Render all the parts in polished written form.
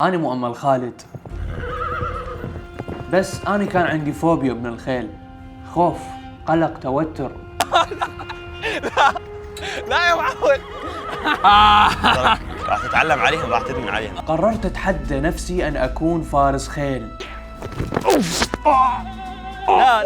أنا مؤمل خالد، بس أنا كان عندي فوبيا من الخيل، خوف، قلق، توتر. لا يا معود. راح تتعلم عليهم، راح تدمن عليهم. قررت أتحدى نفسي أن أكون فارس خيل. لا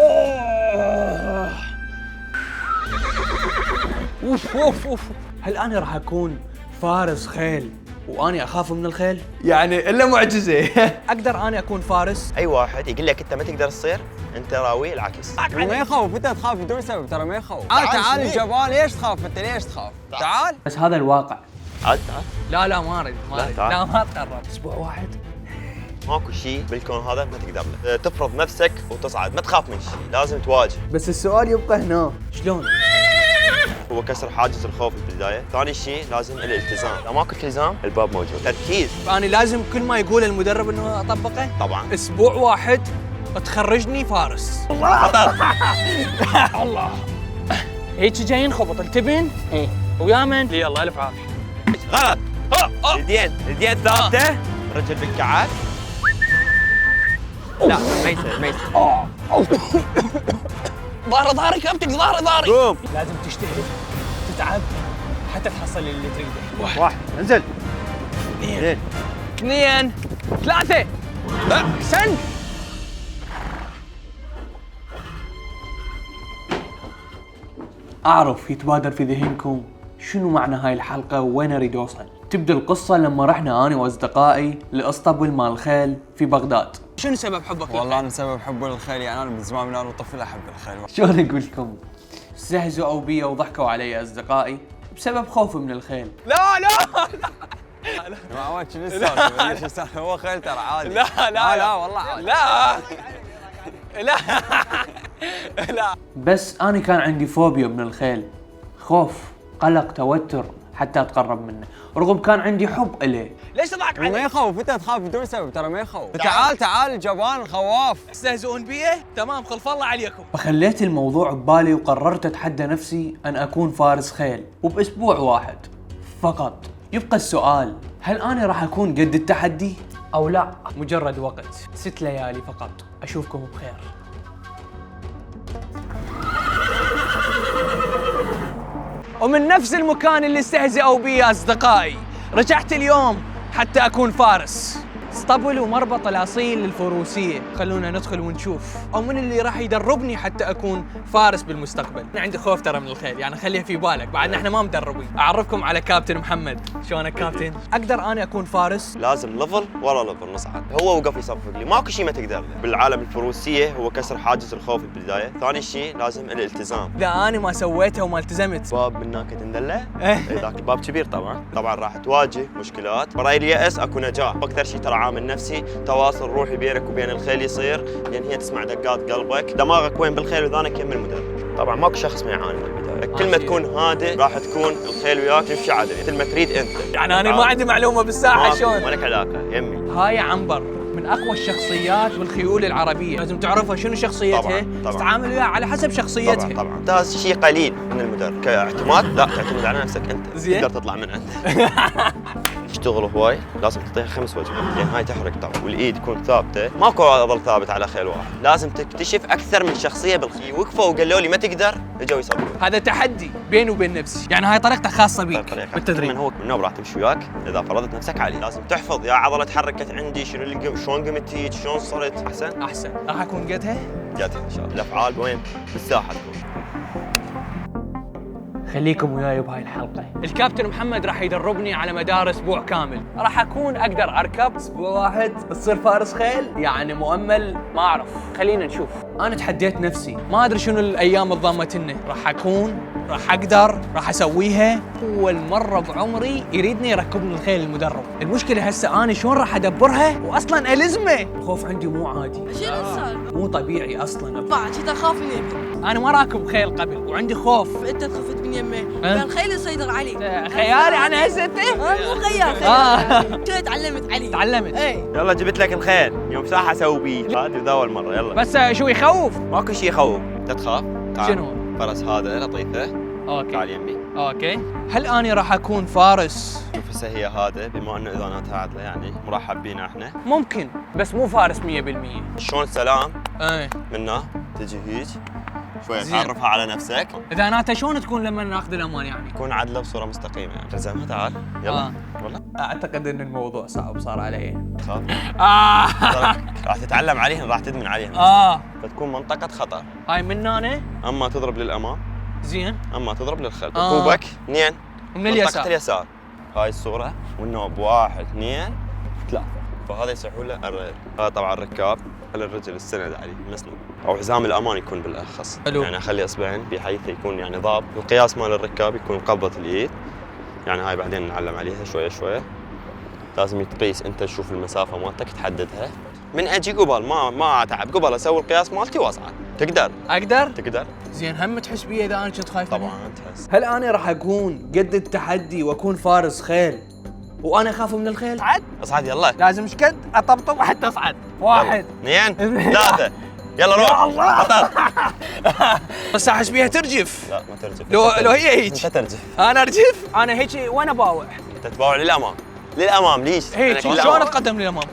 اوف. هل أنا راح أكون فارس خيل وأني أخاف من الخيل؟ يعني الا معجزه. أقدر أني أكون فارس؟ اي واحد يقول لك انت ما تقدر تصير، انت راوي العكس. ما يخوف، انت تخاف بدون سبب، ترى ما يخوف. تعال الجبان، ليش تخاف انت؟ ليش تخاف؟ تعال. بس هذا الواقع. تعال. لا ما أريد تعال. لا ما تقرب. أسبوع واحد ماكو شيء بالكون هذا ما تقدر له، تفرض نفسك وتصعد، ما تخاف من شيء، لازم تواجه. بس السؤال يبقى هنا، شلون؟ هو كسر حاجز الخوف بالبدايه، ثاني شيء لازم الالتزام، اذا ماكو التزام الباب موجود، تركيز. أنا لازم كل ما يقول المدرب إنه أطبقه؟ طبعا. أسبوع واحد تخرجني فارس. خطر. الله هيك جاي نخبط التبن ويا من لي الله الف عافيه. غلط. اليدين ثابته، رجل بالكعب. لا ما يصير. ظهري كابتن، ظهري. قوم. لازم تجتهد، تتعب حتى تحصل اللي تريده. واحد انزل. اثنين 3 احسنت. أعرف يتبادر في ذهنكم شنو معنى هاي الحلقة وين أريد أوصل. تبدأ القصة لما رحنا أنا وأصدقائي لأسطبل مال الخيل في بغداد. شنو سبب حبك للخيل؟ والله انا سبب حبي للخيل، يعني انا من زمان من انا وطفل احب الخيل. شلون أقول لكم؟ استهزأوا بي وضحكوا علي أصدقائي بسبب خوفي من الخيل. لا ما عواد شنو السالفه؟ ليش السالفه؟ هو خيل ترى عادي. لا والله عادي. لا بس أنا كان عندي فوبيا من الخيل، خوف، قلق، توتر حتى أتقرب منه، رغم كان عندي حب إليه. ليش تضحك علي؟ ما يخوف، انت تخاف بدون سبب، ترى ما يخوف. تعال الجبان الخواف. تستهزئون بيه؟ تمام، خلف الله عليكم. فخليت الموضوع ببالي وقررت أتحدى نفسي أن أكون فارس خيل، وبأسبوع واحد فقط. يبقى السؤال، هل أنا راح أكون قد التحدي أو لا؟ مجرد وقت 6 ليالي فقط. أشوفكم بخير. ومن نفس المكان اللي استهزئوا بي يا أصدقائي، رجعت اليوم حتى أكون فارس. اسطبل ومربط الأصيل للفروسية، خلونا ندخل ونشوف أو من اللي راح يدربني حتى أكون فارس بالمستقبل. أنا عندي خوف ترى من الخيل، يعني خليها في بالك، بعدنا احنا ما مدربين. أعرفكم على كابتن محمد. شلونك كابتن؟ أقدر أنا أكون فارس؟ لازم ليفل ورا ليفل نصعد. هو وقف يصفق لي، ماكو شيء ما تقدر له. بالعالم الفروسيه هو كسر حاجز الخوف بالبدايه، ثاني شيء لازم الالتزام. إذا أنا ما سويته وما التزمت باب من هناك تندله. ذاك الباب كبير طبعا راح تواجه مشكلات، براي اليأس اكو نجاح. اكثر شيء ترى عامل نفسي، تواصل روحي بينك وبين الخيل يصير، لان هي تسمع دقات قلبك، دماغك وين بالخيل وذانك يم المدرب. طبعا ماكو شخص ما يعاني من البدايه، كل ما تكون هادئ راح تكون الخيل وياك تمشي عدل، مثل ما تريد انت. يعني أنا ما عندي معلومة بالساحة شلون؟ ما لك علاقه يمي. هاي عنبر من اقوى الشخصيات بالخيول العربيه، لازم تعرفها شنو شخصيتها. طبعا. تتعامل وياها على حسب شخصيتها. طبعا هذا شيء قليل من المدرب كاعتماد، لا تعتمد على نفسك انت. زين. تقدر تطلع من عنده. تشتغل هواي لازم تعطيها 5 وجبات، لان هاي تحرق طبعا، والايد تكون ثابته، ماكو عضل ثابت على خيل واحد، لازم تكتشف اكثر من شخصيه بالخيل. وقفوا وقالوا لي ما تقدر، اجوا يصبروا. هذا تحدي بيني وبين نفسي، يعني هاي طريقته خاصه بيك بالتدريب. بالتدريب. من هو من النوم راح تمشي وياك، اذا فرضت نفسك عليه لازم تحفظ يا عضله تحركت عندي، شنو اللي شلون قمت هيك، شلون صرت احسن. راح اكون قدها جاتها ان شاء الله. الافعال وين؟ بالساحه تكون. خليكم وياي بهاي الحلقة. الكابتن محمد راح يدربني على مدار اسبوع كامل، راح اكون اقدر اركب. اسبوع واحد تصير فارس خيل، يعني مؤمل ما اعرف، خلينا نشوف. انا تحديت نفسي، ما ادري شنو الايام الضامة لنا، راح اقدر، راح اسويها. اول مرة بعمري يريدني يركبني الخيل المدرب. المشكلة هسه انا شلون راح ادبرها واصلا الزمه. الخوف عندي مو عادي، شنو صار؟ مو طبيعي اصلا. كنت اخاف من يمه. انا ما راكب خيل قبل وعندي خوف. انت خفت من يمه، كان خيل يسيطر عليك. خيالي انا هسه انت؟ مو خيال. شو تعلمت عليه؟ تعلمت. اي يلا جبت لك الخيل، يوم ساحه اسوي بيه، هذه ذا اول مره. يلا بس شو يخوف؟ ماكو شيء يخوف، انت تخاف. تعال. شنو؟ فرس هذا لطيفه. اوكي تعال يمي. اوكي. هل اني راح اكون فارس؟ شوف هسه هي هذا بما انه اذاناتها عادله يعني مرحب بينا احنا. ممكن بس مو فارس 100%. شلون سلام؟ ايه منا تجي هيك شوي زين. تعرفها على نفسك. اذا انا شلون تكون لما ناخذ الامان يعني؟ تكون عدله بصوره مستقيمه يعني. زين تعال يلا. والله اعتقد ان الموضوع صعب صار علي. خاف. اه راح تتعلم عليهم راح تدمن عليهم. فتكون منطقه خطر. هاي من هنا. اما تضرب للامام زين. اما تضرب للخلف. ركوبك اثنين من منطقه اليسار. اليسار. هاي الصوره والنوب 1 2 3. فهذا يصيحوا له الريل. هذا طبعا الركاب. خلي الرجل السند عليه مسنود او حزام الامان يكون بالاخص. حلو. يعني اخلي اصبعين بحيث يكون يعني ضاب. القياس مال الركاب يكون قبضه الايد. يعني هاي بعدين نعلم عليها شويه شويه. لازم تقيس انت تشوف المسافه مالتك تحددها. من اجي قبل ما اتعب قبل اسوي القياس مالتي واصعد. اقدر؟ تقدر زين هم تحس بي اذا انا كنت خايف منها؟ طبعا تحس. هل انا راح اكون قد التحدي واكون فارس خيل وانا اخاف من الخيل؟ اصعد يلا. لازم شقد اطبطب حتى اصعد. 1 2 3 يلا روح. يا الله. خطر. بس احس بيها ترجف. لا ما ترجف. لو هي هيك. انت ترجف. انا ارجف؟ انا هيك وانا باوع. انت تباوع للامام. للامام ليش؟ هيك شلون اتقدم للامام؟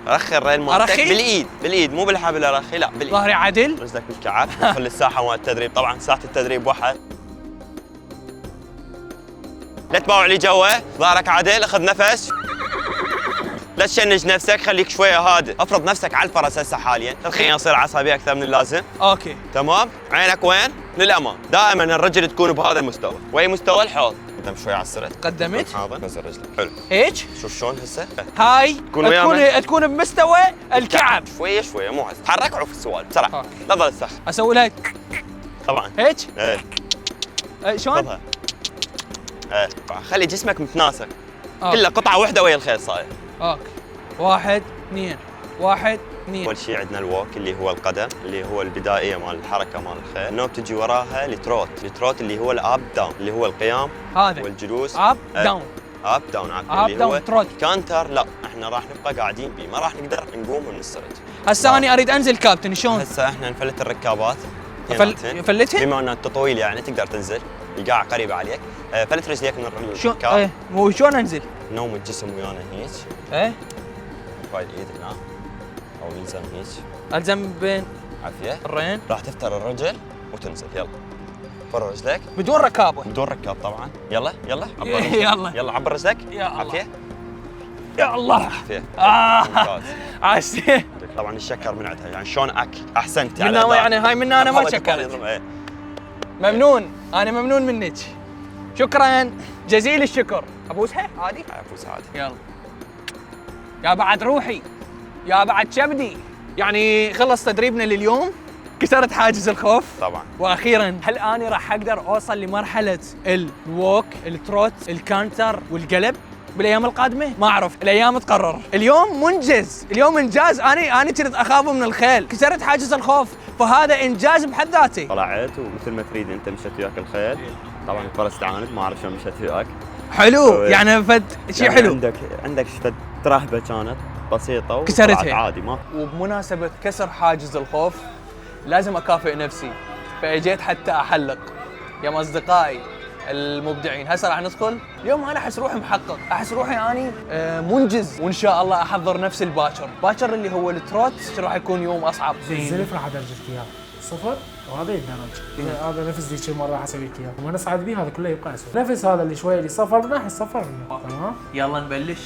رخي الريل مالتك أرخي؟ بالايد مو بالحبل ارخي لا بالايد. ظهري عدل؟ رجلك بالكعب. ندخل الساحه مال التدريب طبعا ساحه التدريب واحد. لا تباوع لي جوا ظهرك عدل اخذ نفس. لا تشنج نفسك خليك شويه هادئ. افرض نفسك على الفرس هسه حاليا الخيل يصير عصبي اكثر من اللازم. اوكي تمام. عينك وين؟ للامام. دائما الرجل تكون بهذا المستوى. وين مستوى الحوض. قدم شوي على السرد. قدمت؟ حاضر نزل رجلك. حلو. هيك؟ شوف شلون هسه. هاي ويانا. تكون بمستوى الكعب. شويه شويه مو هسه. تحرك عوف السوال بسرعه. أوكي. لا تظل تسخ. اسوي لها طبعا. هيك؟ ايه شلون؟ خذها. ايه خلي جسمك متناسق. أوكي. كله قطعه واحده ويا الخيل صاير. اوكي 1 2 1 2. اول شيء عندنا الووك اللي هو القدم اللي هو البدائيه مال الحركه مال الخيل. النوب تجي وراها التروت اللي هو الاب داون اللي هو القيام هذا والجلوس. اب داون. اب داون عفوا اب اللي هو داون تروت. كانتر لا احنا راح نبقى قاعدين بيه ما راح نقدر نقوم ونسترد. هسه انا اريد انزل كابتن شلون؟ هسه احنا نفلت الركابات. فلتها؟ بما ان انت طويل يعني تقدر تنزل القاعه قريبه عليك. فلت رجليك من شلون؟ الركاب. ايه مو شلون انزل؟ نوم الجسم ويانا هيك. ايه هاي الايد هنا او يلزم هيك. الزم بين عافيه. الرين راح تفتر الرجل وتنزل يلا. فر رجلك بدون ركابه. بدون ركاب طبعا. يلا عبر رجلك. يلا عبر رجلك. يا الله. عافيه. يا الله. عافيه. آه. ممتاز. عاشي. طبعا الشكر من عندها يعني شلون احسنت من على يعني هاي من انا ما شكرت. إيه. ممنون انا ممنون منك. شكرا جزيل الشكر. ابوسها عادي؟ ابوس عادي. يلا يا بعد روحي يا بعد كبدي. يعني خلص تدريبنا لليوم كسرت حاجز الخوف طبعا. واخيرا هل انا راح اقدر اوصل لمرحله الووك التروت الكانتر والقلب بالايام القادمه؟ ما اعرف الايام تقرر. اليوم منجز اليوم انجاز. انا كنت اخاف من الخيل كسرت حاجز الخوف فهذا انجاز بحد ذاته. طلعت ومثل ما تريد انت مشيت وياك الخيل. طبعا الفرس تعاند ما اعرف شلون مشيت وياك. حلو يعني فد شيء يعني حلو. عندك فد رهبه كانت بسيطه كسرتها عادي ما. وبمناسبه كسر حاجز الخوف لازم اكافئ نفسي فاجيت حتى احلق. يا اصدقائي المبدعين هسه راح ندخل. اليوم انا احس روحي محقق احس روحي اني منجز وان شاء الله احضر نفس باكر اللي هو التروت راح يكون يوم اصعب. الزلف راح ادرجك اياه 0 وهذا الدرج. هذا نفس ذيك المره راح اسوي لك اياه وانا اصعد بيه هذا كله يبقى اسود. نفس هذا اللي شويه اللي صفر من ناحيه صفر منه. تمام يلا نبلش.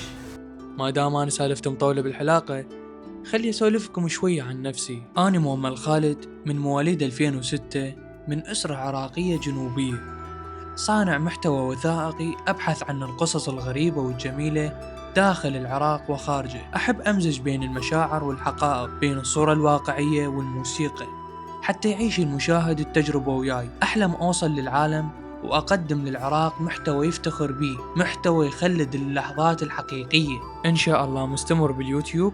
ما دام انا سالفت مطوله بالحلاقه خلي اسولفكم شويه عن نفسي. انا مؤمل خالد من مواليد 2006 من اسره عراقيه جنوبيه. صانع محتوى وثائقي أبحث عن القصص الغريبة والجميلة داخل العراق وخارجه. أحب أمزج بين المشاعر والحقائق بين الصورة الواقعية والموسيقى حتى يعيش المشاهد التجربة وياي. أحلم أوصل للعالم وأقدم للعراق محتوى يفتخر به محتوى يخلد اللحظات الحقيقية. إن شاء الله مستمر باليوتيوب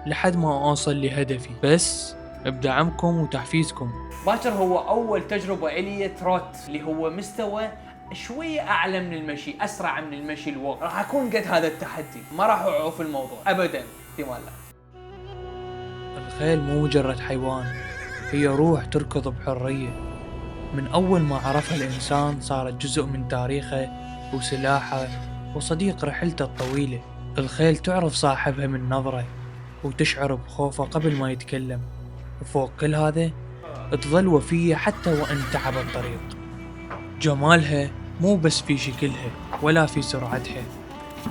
لحد ما أوصل لهدفي بس بدعمكم وتحفيزكم. باكر هو أول تجربة إلي تروت اللي هو مستوى شوية أعلى من المشي أسرع من المشي الووك. راح أكون قد هذا التحدي ما راح أعوف الموضوع أبداً احتمال لا. الخيل مو مجرد حيوان هي روح تركض بحرية. من أول ما عرفها الإنسان صارت جزء من تاريخه وسلاحه وصديق رحلته الطويلة. الخيل تعرف صاحبها من نظرة وتشعر بخوفه قبل ما يتكلم، وفوق كل هذا تظل وفية حتى وإن تعب الطريق. جمالها مو بس في شكلها ولا في سرعتها،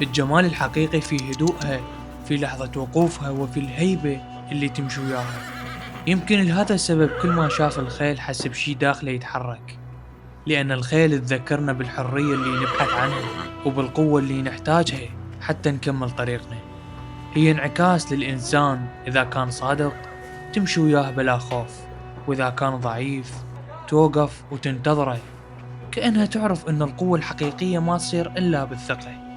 الجمال الحقيقي في هدوءها، في لحظة وقوفها، وفي الهيبة اللي تمشي وياها. يمكن لهذا السبب كل ما شاف الخيل حس بشي داخله يتحرك، لأن الخيل تذكرنا بالحرية اللي نبحث عنها وبالقوة اللي نحتاجها حتى نكمل طريقنا. هي انعكاس للإنسان، إذا كان صادق تمشي وياه بلا خوف، وإذا كان ضعيف توقف وتنتظره، كأنها تعرف أن القوة الحقيقية ما تصير إلا بالثقة.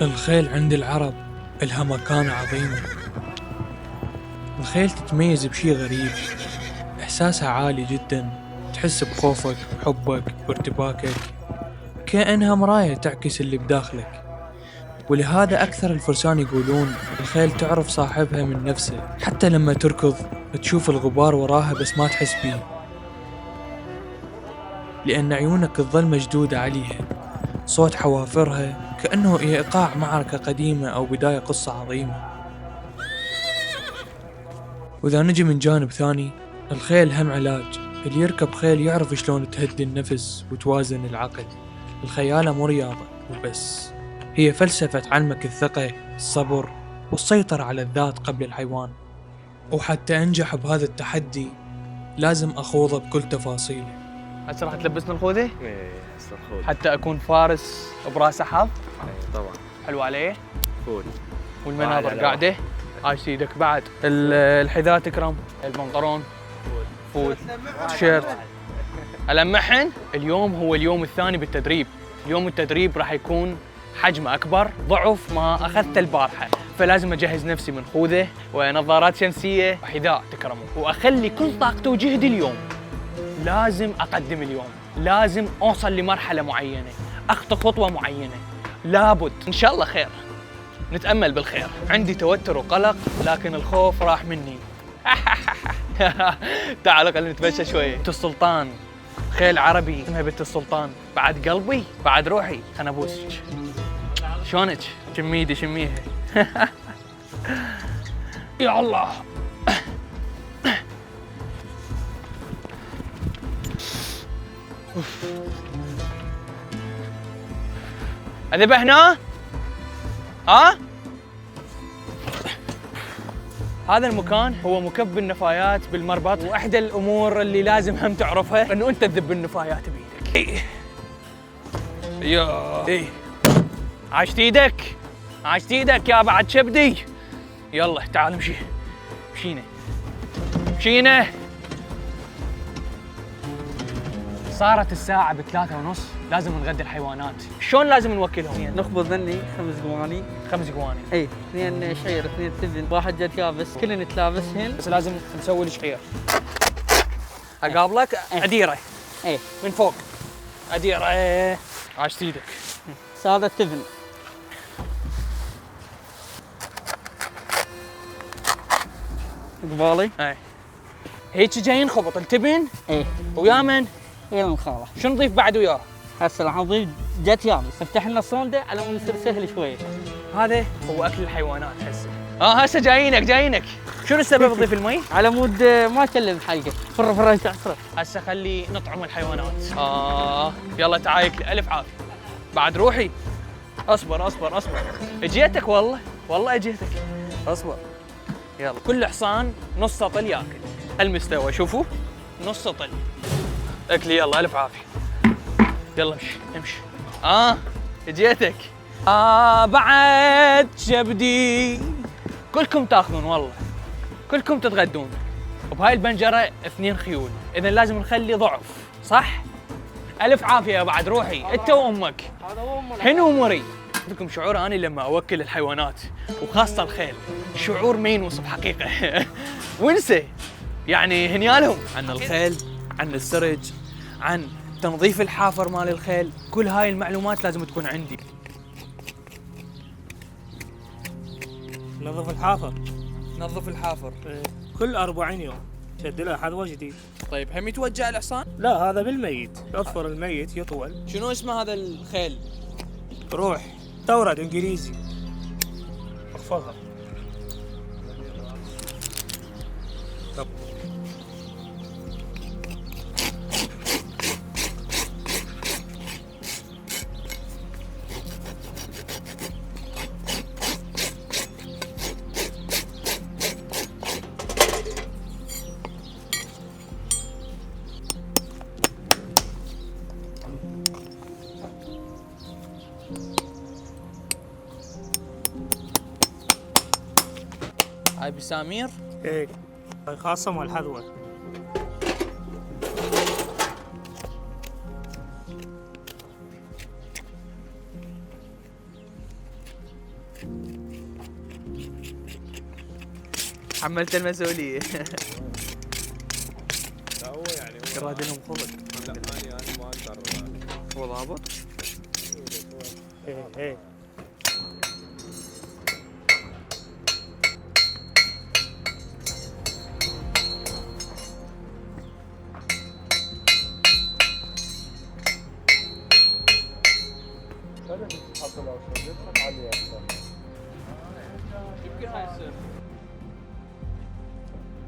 الخيل عند العرب لها مكانة عظيمة. الخيل تتميز بشي غريب، إحساسها عالي جدا، تحس بخوفك وحبك وارتباكك، كأنها مراية تعكس اللي بداخلك. ولهذا أكثر الفرسان يقولون الخيل تعرف صاحبها من نفسه، حتى لما تركض تشوف الغبار وراها بس ما تحس بيه، لأن عيونك تظل مشدودة عليها. صوت حوافرها كأنه إيقاع معركة قديمة أو بداية قصة عظيمة. وإذا نجي من جانب ثاني، الخيل هم علاج. اللي يركب خيل يعرف شلون تهدي النفس وتوازن العقل. الخيالة مو رياضة وبس، هي فلسفة تعلمك الثقة، الصبر، والسيطرة على الذات قبل الحيوان. وحتى أنجح بهذا التحدي لازم أخوضه بكل تفاصيله. هسه راح تلبسنا الخوذة؟ ايه هسه الخوذ. حتى أكون فارس براس حظ. ايه طبعا. حلو عليه؟ فول. والمناظر قاعدة؟ عايش ايدك بعد. الحذاء تكرم، البنطلون فول، تيشيرت. ألمحن اليوم هو اليوم الثاني بالتدريب. اليوم التدريب راح يكون حجمه أكبر ضعف ما أخذته البارحة، فلازم أجهز نفسي من خوذة ونظارات شمسية وحذاء تكرموا، وأخلي كل طاقتي وجهدي اليوم. لازم أقدم اليوم، لازم أوصل لمرحلة معينة، أخطو خطوة معينة، لابد. إن شاء الله خير، نتأمل بالخير. عندي توتر وقلق لكن الخوف راح مني. تعالوا خلينا نتمشى شوية. بنت السلطان، خيل عربي اسمها بنت السلطان، بعد قلبي بعد روحي. خلنا أبوسك. شلونك؟ شميدي شميها. يا الله. أذبح هنا؟ ها؟ هذا المكان هو مكب النفايات بالمربط، واحدى الامور اللي لازم هم تعرفها انه انت تذب النفايات بايدك. ايه عاشت ايدك، عاشت ايدك يا بعد شبدي. يلا تعال امشي، مشينا. صارت الساعة ب3:30، لازم نغدي الحيوانات. شلون لازم نوكلهم؟ نخبز ذني 5 قواني. 5 قواني. اي 2 شعير 2 تبن، 1 جد يابس، كلنا نتلابسهن. بس لازم نسوي الشعير. اقابلك عديرة. اي من فوق. عديرة. عاشت ايدك. هذا التبن. قبالي. اي هيك جاي ينخبط التبن. اي ويا من؟ ويا الخالة. شنو نضيف بعد وياه؟ هسه راح نضيف جت يابس، افتح لنا الصوندة على مود يصير سهل شوية. هذا هو اكل الحيوانات هسه. هسه جايينك. شنو السبب تضيف المي؟ على مود ما تكلم حلقة، فرة تعصره. هسه خلي نطعم الحيوانات. يلا تعايك الف عافية. بعد روحي. اصبر. اجيتك والله اجيتك. اصبر. يلا كل حصان نص سطل ياكل. المستوى شوفوا نص سطل. اكلي يلا الف عافية. يلا امشي. اجيتك. بعد شبدي. كلكم تاخذون والله، كلكم تتغدون. وبهاي البنجرة 2 خيول، إذا لازم نخلي ضعف، صح؟ ألف عافية يا بعد روحي، أنت وأمك. هنو أموري. عندكم شعور أنا لما أوكل الحيوانات وخاصة الخيل، شعور ما ينوصف حقيقة. ونسى يعني هنيالهم عن الخيل، عن السرج، عن تنظيف الحافر مال الخيل، كل هاي المعلومات لازم تكون عندي. نظف الحافر نظف الحافر. كل 40 يوم شد له حذوه جديد. طيب هم يتوجع الحصان؟ لا هذا بالميت، اظفر الميت يطول. شنو اسمه هذا الخيل؟ روح تورد انجليزي. احفظها. هاي بسامير؟ ايه هاي خاصة مال الحذوة. حملت المسؤولية. لا هو يعني كرادينهم خلق. لا انا ما اقدر. هو ضابط؟ ايه ايه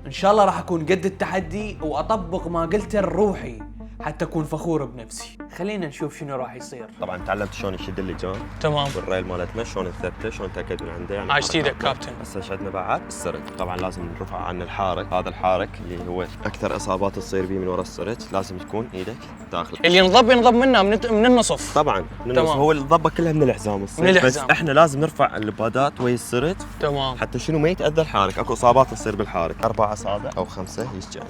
ان شاء الله راح اكون قد التحدي واطبق ما قلته لروحي حتى اكون فخور بنفسي. خلينا نشوف شنو راح يصير. طبعا تعلمت شلون يشد اللجام تمام. والريل مالتنا شلون نثبته، شلون نتاكد من عنده يعني. عايش ايدك كابتن. هسه شدنا بعد السرج، طبعا لازم نرفع عن الحارك، هذا الحارك اللي هو اكثر اصابات تصير بيه من وراء السرج، لازم تكون ايدك داخل. اللي ينضب منها من النصف. طبعا تمام. هو الضبه كلها من الحزام الصيد، من الحزام. بس احنا لازم نرفع اللبادات ويا السرج تمام. حتى شنو ما يتاذى الحارك. اكو اصابات تصير بالحارك، 4 أصابع او 5 يشجع.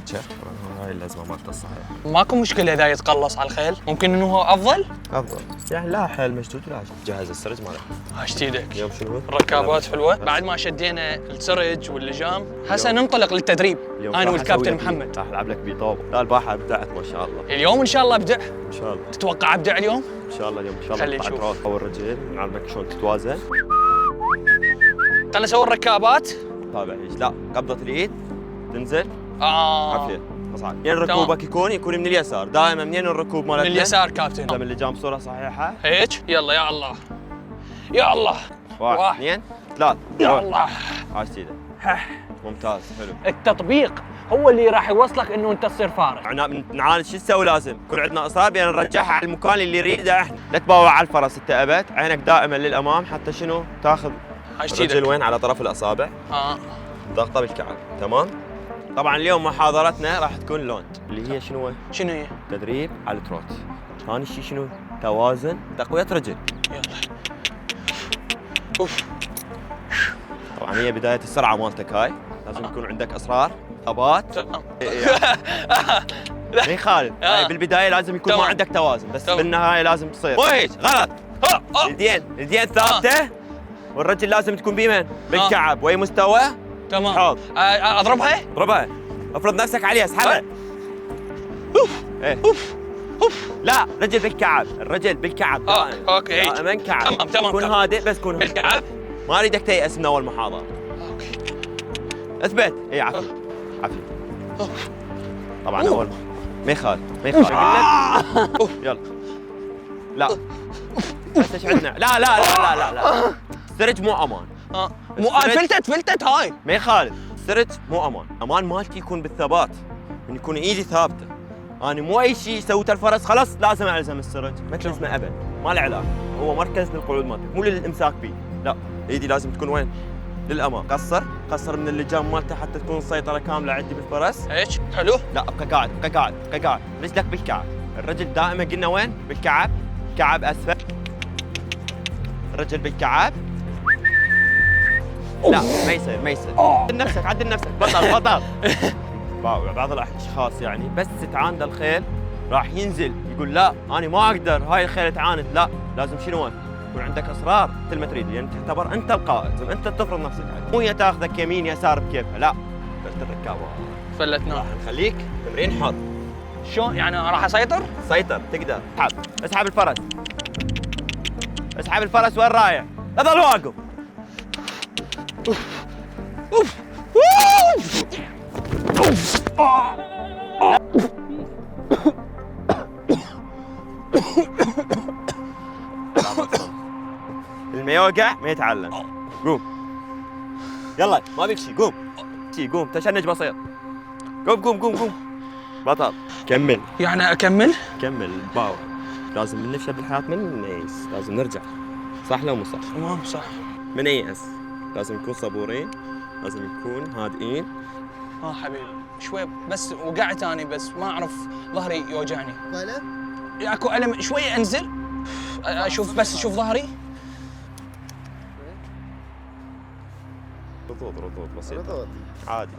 هاي اللازمه مالته الصحيحه. ماكو مشكله اذا يتقلص على الخيل، ممكن انه هو افضل. افضل يعني لا حيل مشدود ولا جهز السرج مالك. عاشت ايدك. اليوم شنو؟ الركابات حلوه. بعد ما شدينا السرج واللجام هسه ننطلق للتدريب انا والكابتن محمد. راح العب لك بطوب. لا الباحه ابدعت ما شاء الله. اليوم ان شاء الله ابدع. ان شاء الله. تتوقع ابدع اليوم؟ ان شاء الله اليوم ان شاء الله. خلي بعد نشوف. راس اول رجل نعلمك شلون تتوازن. خلنا نسوي الركابات. تابع ايش؟ لا قبضه اليد تنزل عافيه اصعد. منين ركوبك يكون من اليسار دائما. منين الركوب مالتنا؟ من اليسار كابتن. من اللجام بصوره صحيحه. هيك يلا يا الله يا الله. 1 2 3 يا الله. عاشت ايدك. ممتاز حلو. التطبيق هو اللي راح يوصلك انه انت تصير فارق. نعالج شو نسوي؟ لازم يكون عندنا اصرار بان نرجعها على المكان اللي نريده احنا. لا تباوع على الفرس انت ابد، عينك دائما للامام حتى شنو؟ تاخذ الرجل وين على طرف الاصابع. ضغطه بالكعب. تمام؟ طبعا اليوم محاضرتنا راح تكون لونج اللي هي شنو هي؟ تدريب على التروت. ثاني شيء شنو؟ توازن تقويه رجل. يلا. اوف. طبعا هي بدايه السرعه مالتك هاي، لازم يكون عندك اصرار ثبات. تمام. ما يخالف. هاي بالبدايه لازم يكون ما عندك توازن، بس بالنهايه لازم تصير. ويش غلط. اليدين ثابته والرجل لازم تكون بيمن بالكعب وي مستوى. تمام. حاضر. اضربها؟ اضربها. افرض نفسك عليها اسحبها. اوف ايه اوف اوف. لا رجل بالكعب، الرجل بالكعب. اوكي دائما كعب. تمام. كون هادئ بس كون بالكعب. ما اريدك تيأس من اول محاضره. اوكي. اثبت. اي عافيه عافيه. طبعا اول ما يخالف يلا. لا بس ايش عندنا؟ لا لا لا لا لا السرج مو امان. مو فلتت هاي. ما يخالف. السرج مو امان. امان مالتي يكون بالثبات، ان يكون ايدي ثابته. انا مو اي شيء سويته الفرس خلاص لازم الزم السرج، ما تلزمه ابد، ما له علاقه. هو مركز للقعود مالتك مو للامساك به، لا ايدي لازم تكون وين؟ للامام. قصر من اللجام مالته حتى تكون السيطره كامله عندي بالفرس. هيك حلو. لا ابقى قاعد. رجلك بالكعب. الرجل دائما قلنا وين؟ بالكعب. كعب اسفل. الرجل بالكعب. لا ما يصير. عدل نفسك بطل. بعض الاشخاص يعني بس تعاند الخيل راح ينزل يقول لا انا ما اقدر هاي الخيل تعاند. لا لازم شنو؟ يكون عندك اصرار مثل ما تريد، يعني تعتبر انت القائد، لازم انت تفرض نفسك عليه، مو هي تاخذك يمين يسار بكيفها. لا فلت الركابه فلتناه. راح نخليك تمرين حر. شلون يعني راح اسيطر؟ سيطر تقدر. اسحب الفرس. اسحب الفرس وين رايح؟ لا ظل واقف. اللي ما يوقع ما يتعلم. قوم يلا ما بيك شي. قوم تشنج بسيط. قوم بطل. كمل. يعني اكمل؟ كمل باور. لازم من نفشل بالحياة من نيس. لازم نرجع. صح لو مو صح؟ تمام صح. من ييأس. لازم نكون صبورين. لازم نكون هادئين. حبيبي شوي بس وقعت اني بس ما اعرف ظهري يوجعني. اكو الم شوي انزل اشوف بس اشوف ظهري. رضوض بسيطة. عادي.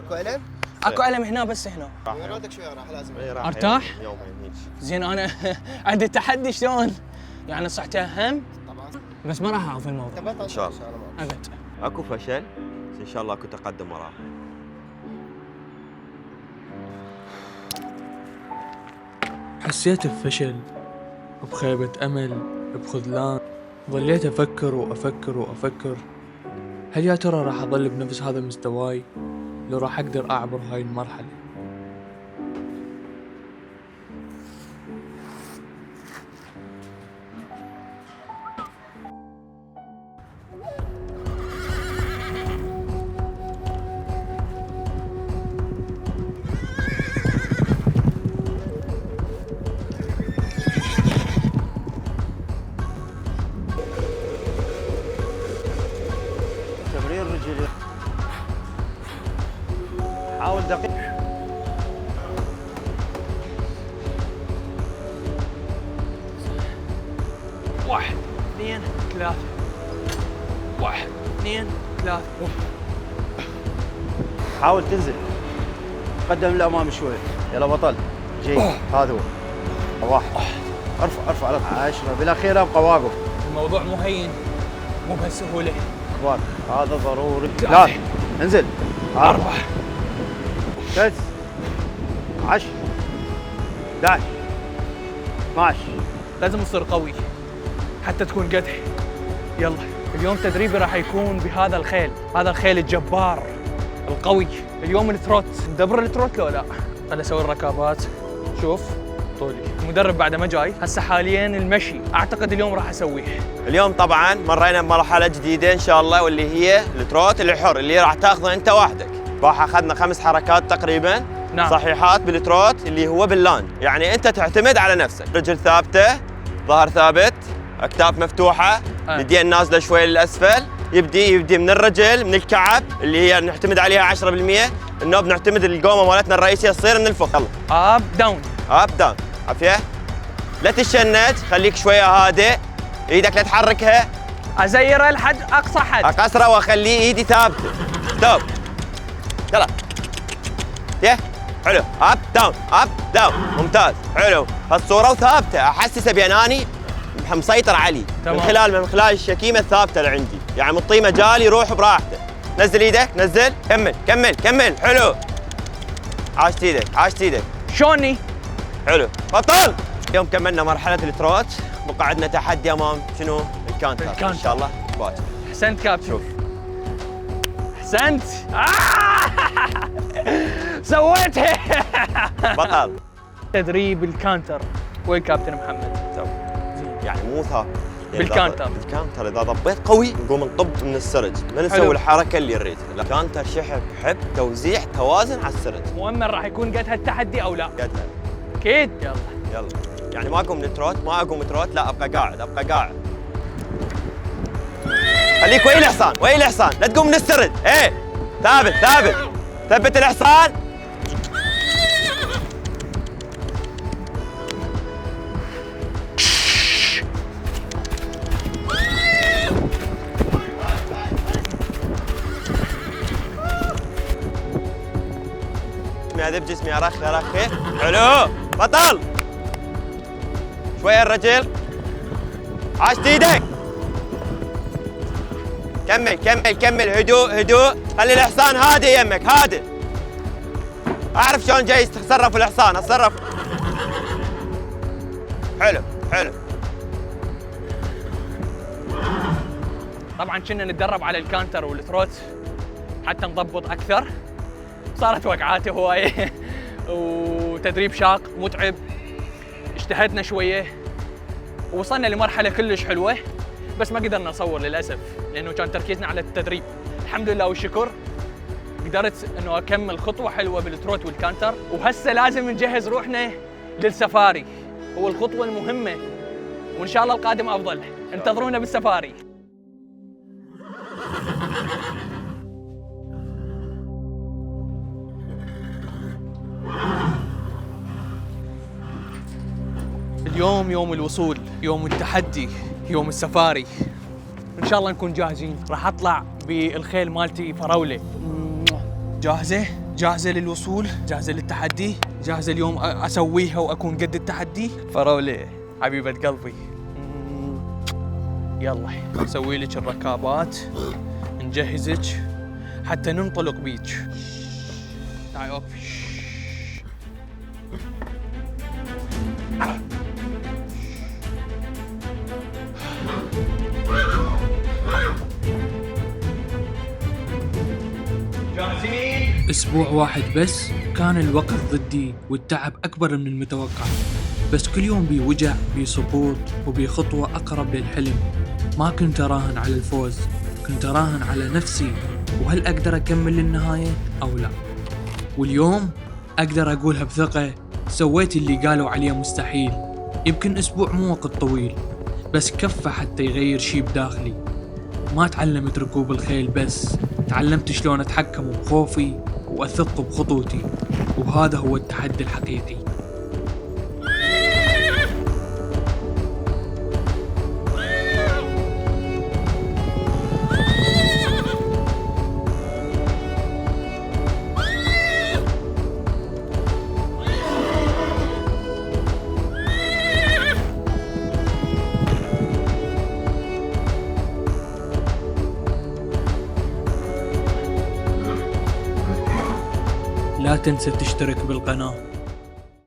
اكو الم هنا بس هنا. رودك شوي راح لازم. ارتاح؟ يومين هيك. زين انا عندي تحدي شلون؟ يعني صحتي اهم؟ طبعا. بس ما راح اعرف الموضوع. ان شاء الله. ابد. اكو فشل بس ان شاء الله اكو تقدم وراه. حسيت بفشل، بخيبة أمل، بخذلان. ظليت أفكر وأفكر، هل يا ترى راح أظل بنفس هذا مستواي لو راح أقدر أعبر هاي المرحلة؟ تمرين رجلي. حاول دقيق. 1 2 3 1 2 3. حاول تنزل. قدم للامام شوي. يلا بطل. جيد. هذا هو. 1 ارفع على 10 بالاخير ابقى واقف. الموضوع مو هين مو بهالسهوله. واقف هذا ضروري. لا انزل. 4 6 10 11 12. لازم تصير قوي حتى تكون قدح. يلا اليوم تدريبي راح يكون بهذا الخيل. هذا الخيل الجبار القوي. اليوم التروت. ندبر التروت لو لا؟ خل اسوي الركابات. شوف طولي. المدرب بعد ما جاي. هسه حاليا المشي اعتقد اليوم راح اسويه. اليوم طبعا مرينا بمرحلة جديدة ان شاء الله واللي هي التروت الحر اللي راح تاخذه انت وحدك. راح اخذنا 5 حركات تقريبا. نعم. صحيحات بالتروت اللي هو باللاند. يعني انت تعتمد على نفسك. رجل ثابتة، ظهر ثابت، اكتاف مفتوحة، اليدين نازلة شوي للاسفل. يبدي من الرجل من الكعب اللي هي نعتمد عليها 10%. النوب نعتمد القومة مالتنا الرئيسية تصير من الفخ. يلا. اب داون. عافية. لا تشنج، خليك شوية هادئ. ايدك لا تحركها. ازيره لحد اقصى حد. اقصره واخليه ايدي ثابته. ستوب. يلا. حلو. اب داون. ممتاز. حلو. هالصورة وثابتة. احسسه باناني مسيطر عليه. تمام. من خلال الشكيمة الثابتة اللي عندي. يعني مطيه مجال يروح براحته. نزل ايدك. نزل. كمل. حلو. عاشت ايدك. شوني؟ حلو. بطل. اليوم كملنا مرحلة التروت. بقى عندنا تحدي امام شنو؟ الكانتر. ان شاء الله باكر. احسنت كابتن. شوف. احسنت. سويتها. بطل. تدريب الكانتر. وين كابتن محمد؟ يعني مو ثابت. بالكانتر. الكانتر اذا ضبيت قوي نقوم نطب من السرج، ما نسوي الحركه اللي نريدها. الكانتر حب توزيع توازن على السرج. مؤمن راح يكون قد هالتحدي او لا؟ قدها. اكيد. يلا. يعني ما اقوم تروت، لا ابقى قاعد. خليك وين الحصان، لا تقوم من السرج. ثابت. ثبت الحصان. هذا بجسمي ارخي. حلو. بطل. شويه الرجل. عاشت ايدك. كمل. هدوء. خلي الحصان هادي يمك. اعرف شلون جاي يتصرف الحصان. اتصرف. حلو حلو. طبعا كنا نتدرب على الكانتر والثروت حتى نضبط اكثر. صارت وقعات هوايه وتدريب شاق متعب. اجتهدنا شويه ووصلنا لمرحله كلش حلوه، بس ما قدرنا نصور للاسف لانه كان تركيزنا على التدريب. الحمد لله والشكر قدرت انه اكمل خطوه حلوه بالتروت والكانتر، وهسه لازم نجهز روحنا للسفاري. هو الخطوه المهمه وان شاء الله القادم افضل. انتظرونا بالسفاري. اليوم يوم الوصول، يوم التحدي، يوم السفاري. ان شاء الله نكون جاهزين. راح اطلع بالخيل مالتي فراوله. جاهزه؟ جاهزه للوصول؟ جاهزه للتحدي؟ جاهزه اليوم اسويها واكون قد التحدي؟ فراوله حبيبه قلبي. يلا نسوي لك الركابات، نجهزك حتى ننطلق بيك. تعي اوقفي. أسبوع واحد بس كان الوقت ضدي والتعب أكبر من المتوقع، بس كل يوم بي وجع بي سقوط وبي خطوة أقرب للحلم. ما كنت أراهن على الفوز، كنت أراهن على نفسي وهل أقدر أكمل للنهاية أو لا. واليوم أقدر أقولها بثقة، سويت اللي قالوا عليه مستحيل. يمكن أسبوع مو وقت طويل، بس كفى حتى يغير شي بداخلي. ما تعلمت ركوب الخيل بس، تعلمت شلون أتحكم بخوفي وأثق بخطوتي، وهذا هو التحدي الحقيقي. لا تنسى تشترك بالقناة